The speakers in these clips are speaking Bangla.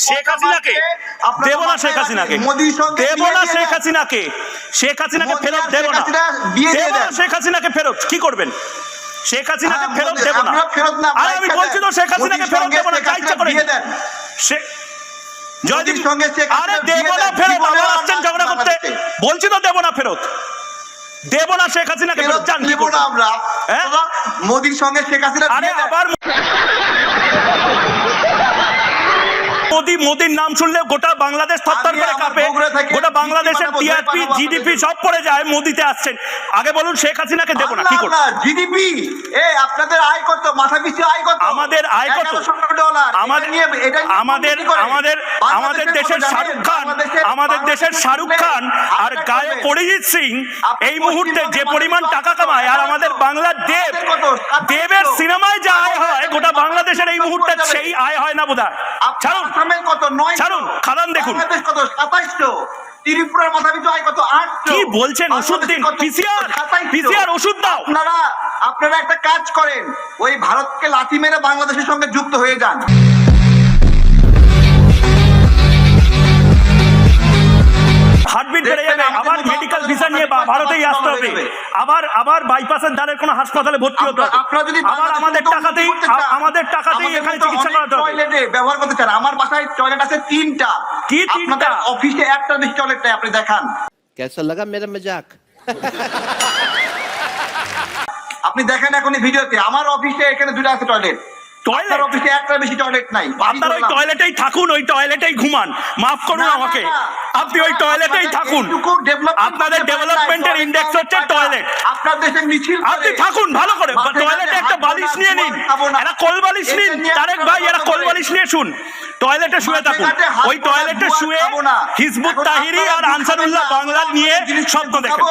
শেখ হাসিনাকে দেব না, শেখ হাসিনাকে দেব না, শেখ হাসিনাকে ফেরত দেব না, শেখ হাসিনাকে ফেরত কি করবেন? শেখ হাসিনাকে ফেরত দেব না। আরে আমি বলছি তো শেখ হাসিনাকে ফেরত দেব না, যা ইচ্ছা করে জয়দীপ সঙ্গে। আরে দেব না ফেরত, আবার আসছেন ঝগড়া করতে। বলছি তো দেব না ফেরত, দেব না শেখ হাসিনাকে ফেরত। জান কি করব আমরা? মোদির সঙ্গে শেখ হাসিনা। আরে আবার মোদির নাম শুনলে গোটা বাংলাদেশ থরথর করে কাঁপে, গোটা বাংলাদেশের টিআরপি জিডিপি সব পড়ে যায়। মোদিতে আসছেন, আগে বলুন শেখ হাসিনাকে দেব না, কি করব? জিডিপি আপনাদের আয় কত? মাথা পিছু আয় কত? আমাদের আয় কত? আমাদের দেশের শাহরুখ খান আর গায়ক অরিজিৎ সিং এই মুহূর্তে যে পরিমাণ টাকা কামায়, আর আমাদের বাংলার দেবের সিনেমায় যা আয় হয়, গোটা বাংলাদেশের এই মুহূর্তে সেই আয় হয় না বোধহয়। ছাড়ুন ছাড়ুন, খাদান দেখুন কত? 2700। ত্রিপুরার মাথা পিছু আয় কত? 800। কি বলছেন? ওষুধ দিন, পিসিআর ওষুধ দাও। আপনারা একটা কাজ করেন, ওই ভারতকে লাথি মেরে বাংলাদেশের সঙ্গে যুক্ত হয়ে যান। হার্টবিট বেড়ে যাবে, আবার মেডিকেল ভিসা নিয়ে ভারতেই আসতে হবে, আবার বাইপাসের দ্বারের কোনো হাসপাতালে ভর্তি হতে হবে, আবার আমাদের টাকাতেই এখানে চিকিৎসা করাতে হবে। টয়লেটে ব্যবহার করতে চান? আমার বাসায় টয়লেট আছে 3টা। কি 3টা? অফিসে একটা বেশি টয়লেট নাই, আপনি দেখান। कैसा लगा मेरा मजाक? আপনি দেখেন এখনই ভিডিওতে, আমার অফিসে এখানে 2টা আছে টয়লেট। আপনার অফিসে একটা বেশি টয়লেট নাই। আপনার ওই টয়লেটেই থাকুন, ওই টয়লেটেই ঘুমান। মাফ করুন আমাকে, আপনি ওই টয়লেটেই থাকুন। আপনাদের ডেভেলপমেন্টের ইন্ডেক্স হচ্ছে টয়লেট। আপনার দেশে মিছিল আপনি থাকুন ভালো করে, টয়লেটে একটা বালিশ নিয়ে নিন, একটা কোল বালিশ নিন। তারেক ভাই, একটা কোল বালিশ নিয়ে শুন, টয়লেটে শুয়ে থাকুন। ওই টয়লেটে শুয়ে হিজবুত তাহরির আর আনসারুল্লাহ বাংলা নিয়ে স্বপ্ন দেখেন।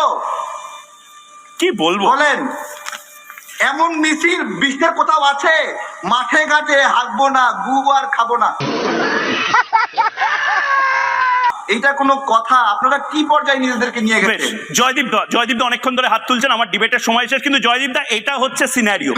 কি বলবো বলেন? এমন মিছিল বিশ্বের কোথাও আছে? মাঠে ঘাটে হাঁকবো না, গু আর খাবো না, এইটা কোনো কথা? আপনারা কি পর্যায়ে নিজেদেরকে নিয়ে গেছেন? জয়দীপ দা অনেকক্ষণ ধরে হাত তুলছেন, আমার ডিবেটের সময় শেষ। কিন্তু জয়দীপ দা, এটা হচ্ছে সিনারিও।